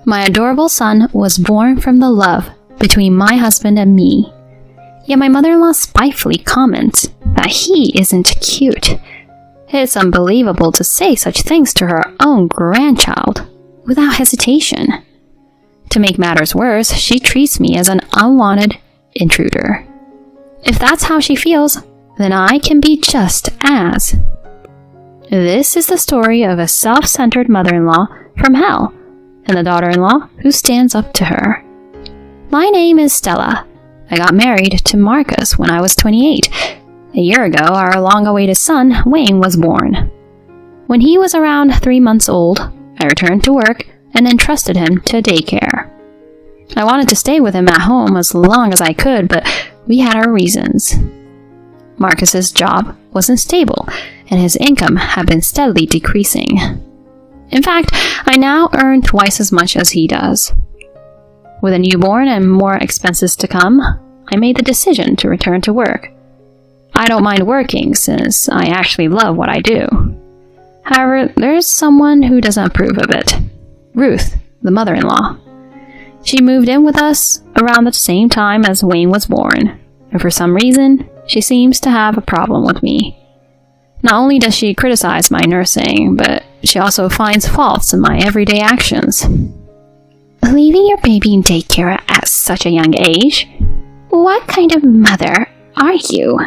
My adorable son was born from the love between my husband and me. Yet my mother-in-law spitefully comments that he isn't cute. It's unbelievable to say such things to her own grandchild without hesitation. To make matters worse, she treats me as an unwanted intruder. If that's how she feels, then I can be just as. This is the story of a self-centered mother-in-law from hell and the daughter-in-law who stands up to her. My name is Stella. I got married to Marcus when I was 28. A year ago, our long-awaited son, Wayne, was born. When he was around 3 months old, I returned to work and entrusted him to daycare. I wanted to stay with him at home as long as I could, but we had our reasons. Marcus's job wasn't stable, and his income had been steadily decreasing. In fact, I now earn twice as much as he does. With a newborn and more expenses to come, I made the decision to return to work. I don't mind working since I actually love what I do. However, there's someone who doesn't approve of it. Ruth, the mother-in-law. She moved in with us around the same time as Wayne was born, and for some reason, she seems to have a problem with me. Not only does she criticize my nursing, but she also finds faults in my everyday actions. Leaving your baby in daycare at such a young age? What kind of mother are you?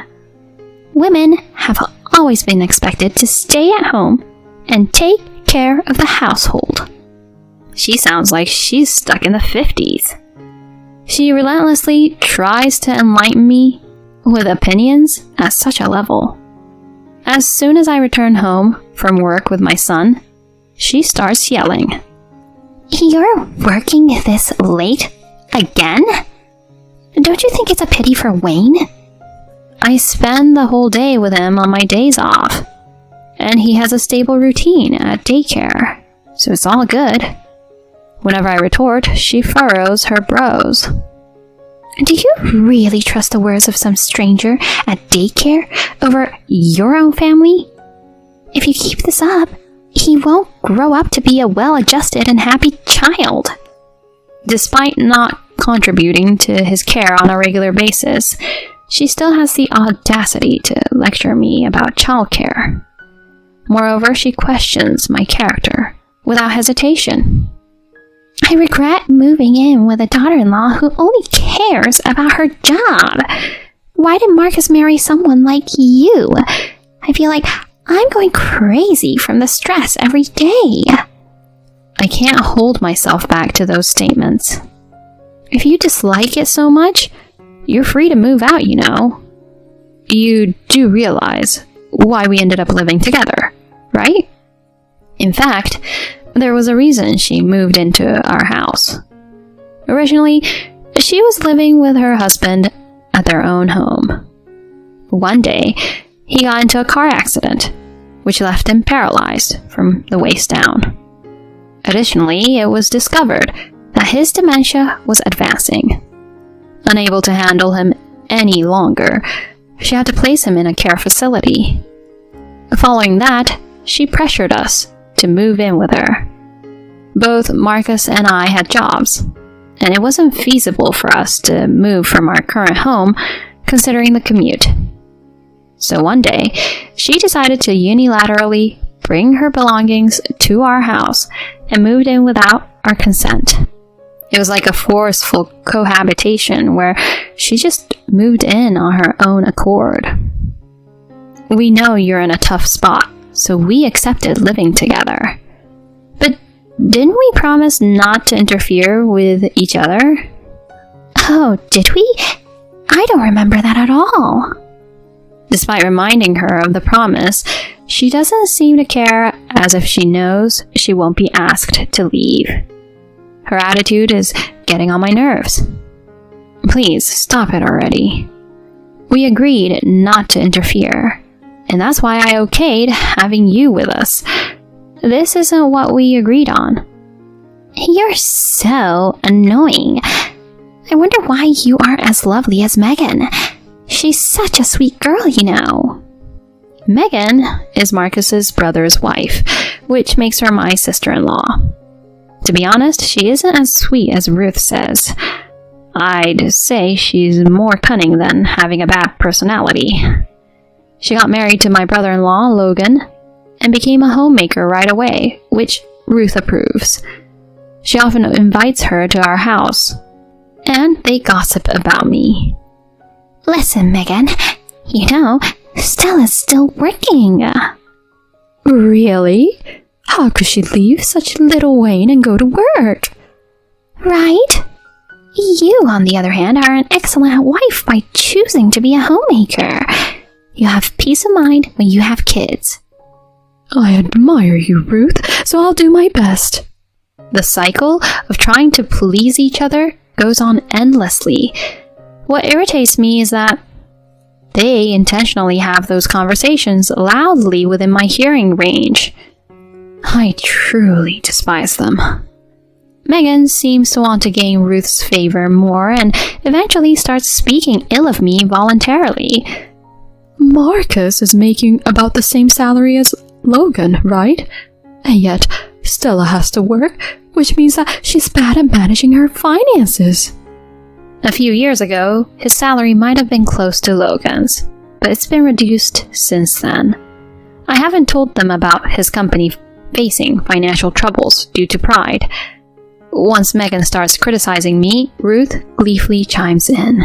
Women have always been expected to stay at home and take care of the household. She sounds like she's stuck in the 50s. She relentlessly tries to enlighten me with opinions at such a level. As soon as I return home from work with my son, she starts yelling. You're working this late? Again? Don't you think it's a pity for Wayne? I spend the whole day with him on my days off, and he has a stable routine at daycare, so it's all good. Whenever I retort, she furrows her brows. Do you really trust the words of some stranger at daycare over your own family? If you keep this up, he won't grow up to be a well-adjusted and happy child. Despite not contributing to his care on a regular basis, she still has the audacity to lecture me about childcare. Moreover, she questions my character without hesitation. I regret moving in with a daughter-in-law who only cares about her job. Why did Marcus marry someone like you? I feel like I'm going crazy from the stress every day. I can't hold myself back to those statements. If you dislike it so much, you're free to move out, you know. You do realize why we ended up living together, right? In fact, there was a reason she moved into our house. Originally, she was living with her husband at their own home. One day, he got into a car accident, which left him paralyzed from the waist down. Additionally, it was discovered that his dementia was advancing. Unable to handle him any longer, she had to place him in a care facility. Following that, she pressured us to move in with her. Both Marcus and I had jobs, and it wasn't feasible for us to move from our current home considering the commute. So one day, she decided to unilaterally bring her belongings to our house and moved in without our consent. It was like a forceful cohabitation where she just moved in on her own accord. We know you're in a tough spot, so we accepted living together. But didn't we promise not to interfere with each other? Oh, did we? I don't remember that at all. Despite reminding her of the promise, she doesn't seem to care, as if she knows she won't be asked to leave. Her attitude is getting on my nerves. Please, stop it already. We agreed not to interfere, and that's why I okayed having you with us. This isn't what we agreed on. You're so annoying. I wonder why you aren't as lovely as Megan. She's such a sweet girl, you know. Megan is Marcus's brother's wife, which makes her my sister-in-law. To be honest, she isn't as sweet as Ruth says. I'd say she's more cunning than having a bad personality. She got married to my brother-in-law, Logan, and became a homemaker right away, which Ruth approves. She often invites her to our house, and they gossip about me. Listen, Megan, Stella's still working. Really? How could she leave such little Wayne and go to work? Right? You, on the other hand, are an excellent wife by choosing to be a homemaker. You have peace of mind when you have kids. I admire you, Ruth, so I'll do my best. The cycle of trying to please each other goes on endlessly. What irritates me is that they intentionally have those conversations loudly within my hearing range. I truly despise them. Megan seems to want to gain Ruth's favor more and eventually starts speaking ill of me voluntarily. Marcus is making about the same salary as Logan, right? And yet, Stella has to work, which means that she's bad at managing her finances. A few years ago, his salary might have been close to Logan's, but it's been reduced since then. I haven't told them about his company facing financial troubles due to pride. Once Megan starts criticizing me, Ruth gleefully chimes in.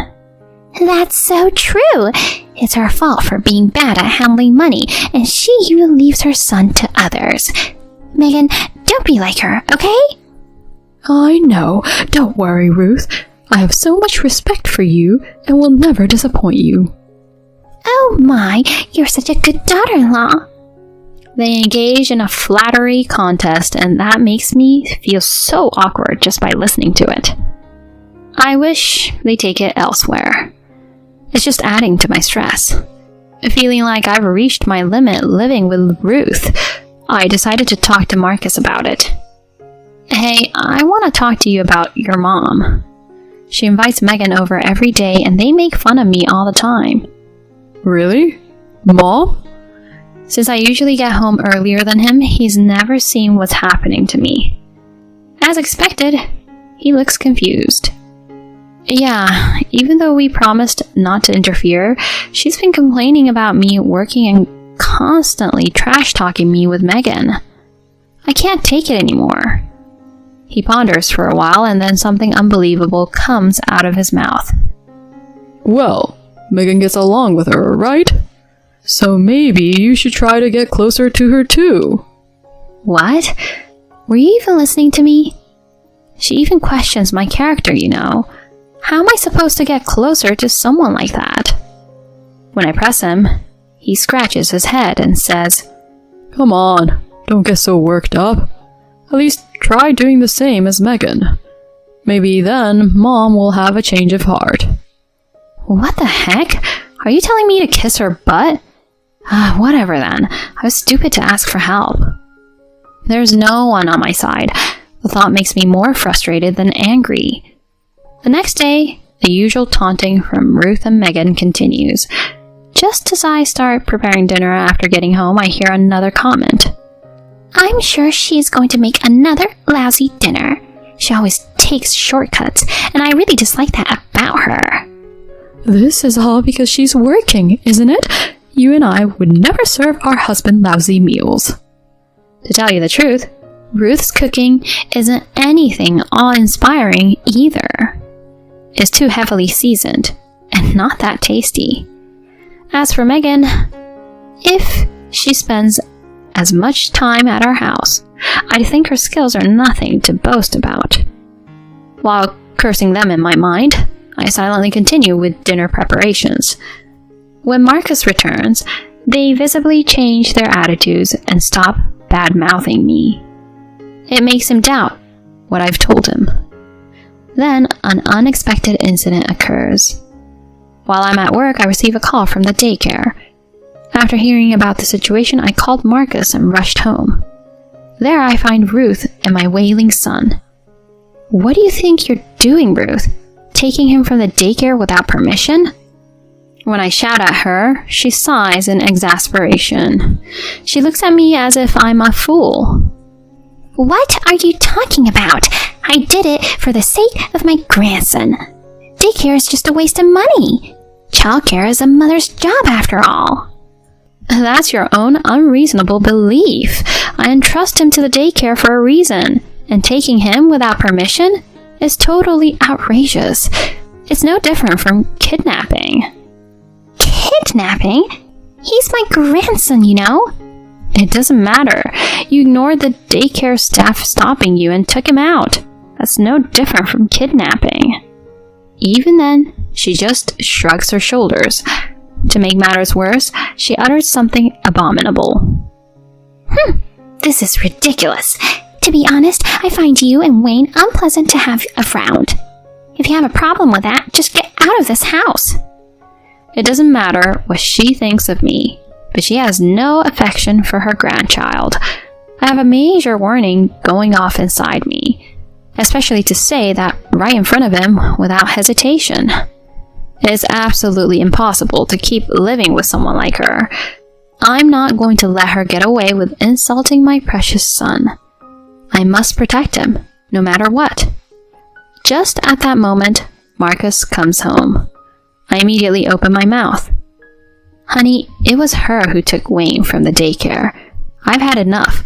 That's so true. It's her fault for being bad at handling money, and she even leaves her son to others. Megan, don't be like her, okay? I know. Don't worry, Ruth. I have so much respect for you and will never disappoint you. Oh my, you're such a good daughter-in-law. They engage in a flattery contest, and that makes me feel so awkward just by listening to it. I wish they take it elsewhere. It's just adding to my stress. Feeling like I've reached my limit living with Ruth, I decided to talk to Marcus about it. Hey, I want to talk to you about your mom. She invites Megan over every day and they make fun of me all the time. Really? Mom? Since I usually get home earlier than him, he's never seen what's happening to me. As expected, he looks confused. Yeah, even though we promised not to interfere, she's been complaining about me working and constantly trash-talking me with Megan. I can't take it anymore. He ponders for a while and then something unbelievable comes out of his mouth. Well, Megan gets along with her, right? So maybe you should try to get closer to her too. What? Were you even listening to me? She even questions my character, you know. How am I supposed to get closer to someone like that? When I press him, he scratches his head and says, Come on, don't get so worked up. At least try doing the same as Megan. Maybe then Mom will have a change of heart. What the heck? Are you telling me to kiss her butt? Whatever then. I was stupid to ask for help. There's no one on my side. The thought makes me more frustrated than angry. The next day, the usual taunting from Ruth and Megan continues. Just as I start preparing dinner after getting home, I hear another comment. I'm sure she's going to make another lousy dinner. She always takes shortcuts, and I really dislike that about her. This is all because she's working, isn't it? You and I would never serve our husband lousy meals. To tell you the truth, Ruth's cooking isn't anything awe-inspiring either. It's too heavily seasoned, and not that tasty. As for Megan, if she spends as much time at our house, I think her skills are nothing to boast about. While cursing them in my mind, I silently continue with dinner preparations. When Marcus returns, they visibly change their attitudes and stop bad-mouthing me. It makes him doubt what I've told him. Then, an unexpected incident occurs. While I'm at work, I receive a call from the daycare. After hearing about the situation, I called Marcus and rushed home. There I find Ruth and my wailing son. What do you think you're doing, Ruth? Taking him from the daycare without permission? When I shout at her, she sighs in exasperation. She looks at me as if I'm a fool. What are you talking about? I did it for the sake of my grandson. Daycare is just a waste of money. Childcare is a mother's job after all. That's your own unreasonable belief. I entrust him to the daycare for a reason, and taking him without permission is totally outrageous. It's no different from kidnapping. Kidnapping? He's my grandson, you know. It doesn't matter. You ignored the daycare staff stopping you and took him out. That's no different from kidnapping. Even then, she just shrugs her shoulders. To make matters worse, she utters something abominable. This is ridiculous. To be honest, I find you and Wayne unpleasant to have around. If you have a problem with that, just get out of this house. It doesn't matter what she thinks of me, but she has no affection for her grandchild. I have a major warning going off inside me, especially to say that right in front of him without hesitation. It is absolutely impossible to keep living with someone like her. I'm not going to let her get away with insulting my precious son. I must protect him, no matter what. Just at that moment, Marcus comes home. I immediately open my mouth. Honey, it was her who took Wayne from the daycare. I've had enough.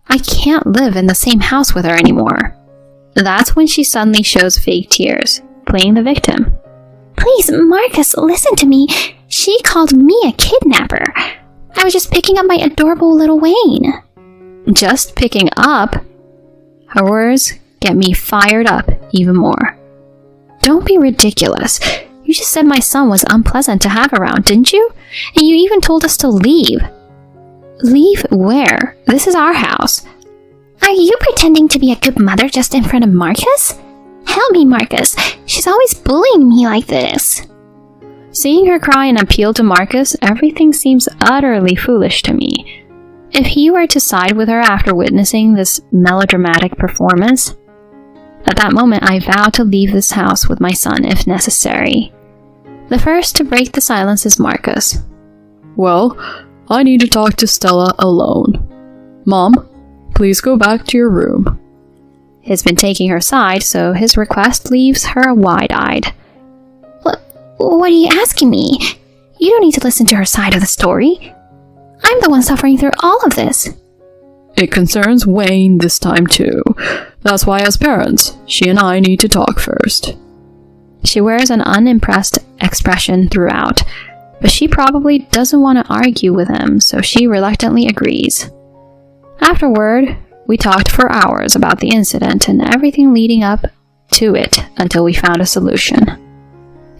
I can't live in the same house with her anymore. That's when she suddenly shows fake tears, playing the victim. Please, Marcus, listen to me. She called me a kidnapper. I was just picking up my adorable little Wayne. Just picking up? Her words get me fired up even more. Don't be ridiculous. You just said my son was unpleasant to have around, didn't you? And you even told us to leave. Leave where? This is our house. Are you pretending to be a good mother just in front of Marcus? Help me, Marcus. She's always bullying me like this. Seeing her cry and appeal to Marcus, everything seems utterly foolish to me. If he were to side with her after witnessing this melodramatic performance, at that moment I vow to leave this house with my son if necessary. The first to break the silence is Marcus. Well, I need to talk to Stella alone. Mom, please go back to your room. He's been taking her side, so his request leaves her wide-eyed. What are you asking me? You don't need to listen to her side of the story. I'm the one suffering through all of this. It concerns Wayne this time too. That's why as parents, she and I need to talk first. She wears an unimpressed expression throughout, but she probably doesn't want to argue with him, so she reluctantly agrees. Afterward, we talked for hours about the incident and everything leading up to it until we found a solution.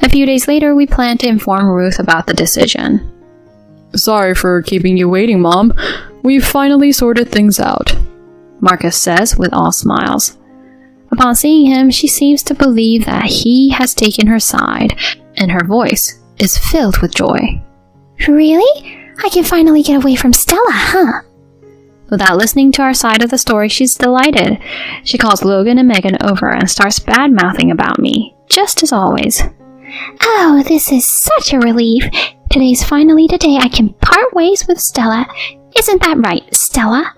A few days later, we planned to inform Ruth about the decision. Sorry for keeping you waiting, Mom. We've finally sorted things out, Marcus says with all smiles. Upon seeing him, she seems to believe that he has taken her side, and her voice is filled with joy. Really? I can finally get away from Stella, huh? Without listening to our side of the story, she's delighted. She calls Logan and Megan over and starts bad-mouthing about me, just as always. Oh, this is such a relief. Today's finally the day I can part ways with Stella. Isn't that right, Stella?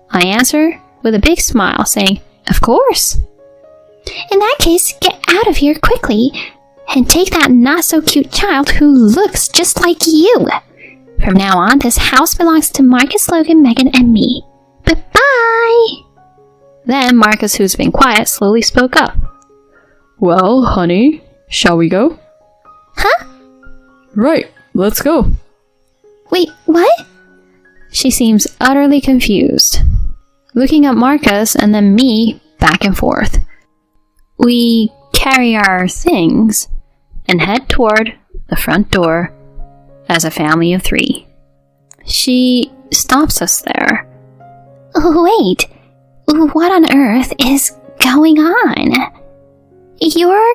I answer with a big smile, saying, Of course. In that case, get out of here quickly and take that not-so-cute child who looks just like you. From now on, this house belongs to Marcus, Logan, Megan, and me. Bye-bye! Then Marcus, who's been quiet, slowly spoke up. Well, honey, shall we go? Huh? Right, let's go. Wait, what? She seems utterly confused, looking at Marcus and then me back and forth. We carry our things and head toward the front door as a family of 3. She stops us there. Wait, what on earth is going on? You're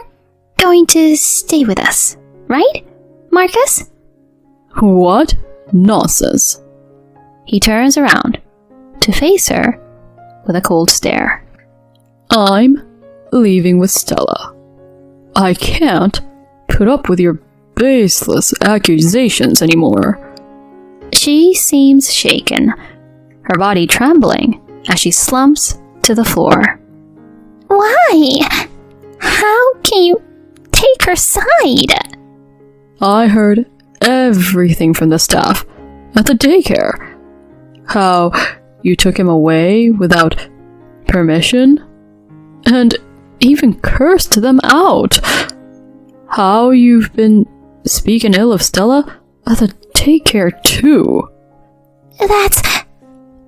going to stay with us, right, Marcus? What nonsense. He turns around to face her with a cold stare. I'm leaving with Stella. I can't put up with your baseless accusations anymore. She seems shaken, her body trembling, as she slumps to the floor. Why? How can you take her side? I heard everything from the staff at the daycare. How you took him away without permission and even cursed them out. How you've been speaking ill of Stella at the daycare too. That's...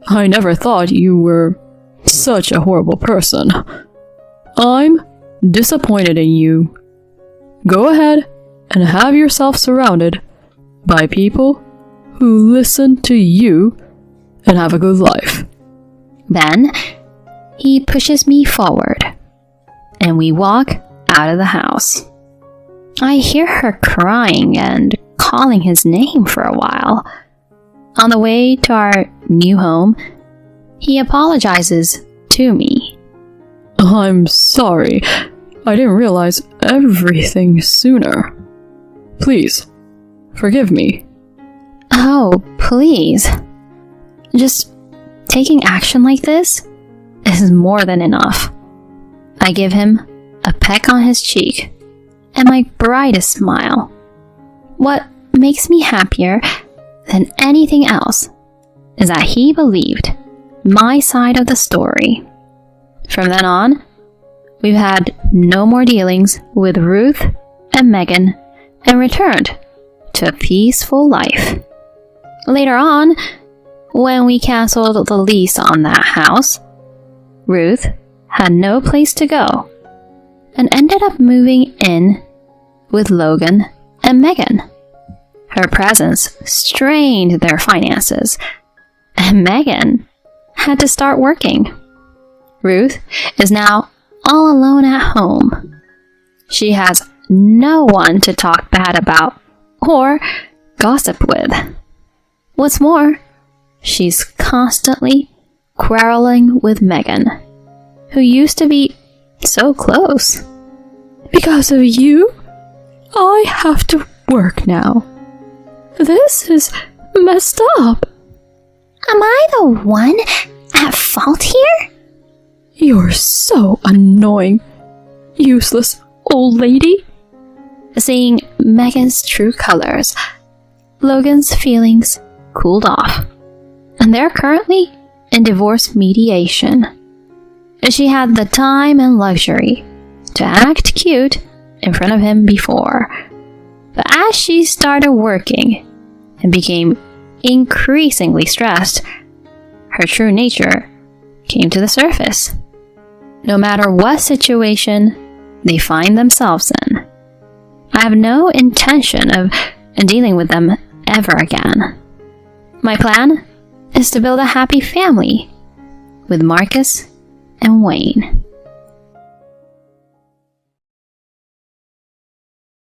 I never thought you were such a horrible person. I'm disappointed in you. Go ahead and have yourself surrounded by people who listen to you and have a good life. Then he pushes me forward, and we walk out of the house. I hear her crying and calling his name for a while. On the way to our new home, he apologizes to me. I'm sorry. I didn't realize everything sooner. Please, forgive me. Oh, please. Just taking action like this is more than enough. I give him a peck on his cheek and my brightest smile. What makes me happier than anything else is that he believed my side of the story. From then on, we've had no more dealings with Ruth and Megan and returned to a peaceful life. Later on, when we canceled the lease on that house, Ruth had no place to go and ended up moving in with Logan and Megan. Her presence strained their finances, and Megan had to start working. Ruth is now all alone at home. She has no one to talk bad about or gossip with. What's more, she's constantly quarreling with Megan, who used to be so close. Because of you, I have to work now. This is messed up. Am I the one at fault here? You're so annoying, useless old lady. Seeing Megan's true colors, Logan's feelings cooled off, and they're currently in divorce mediation. She had the time and luxury to act cute in front of him before, but as she started working and became increasingly stressed, her true nature came to the surface. No matter what situation they find themselves in, I have no intention of dealing with them ever again. My plan is to build a happy family with Marcus and Wayne.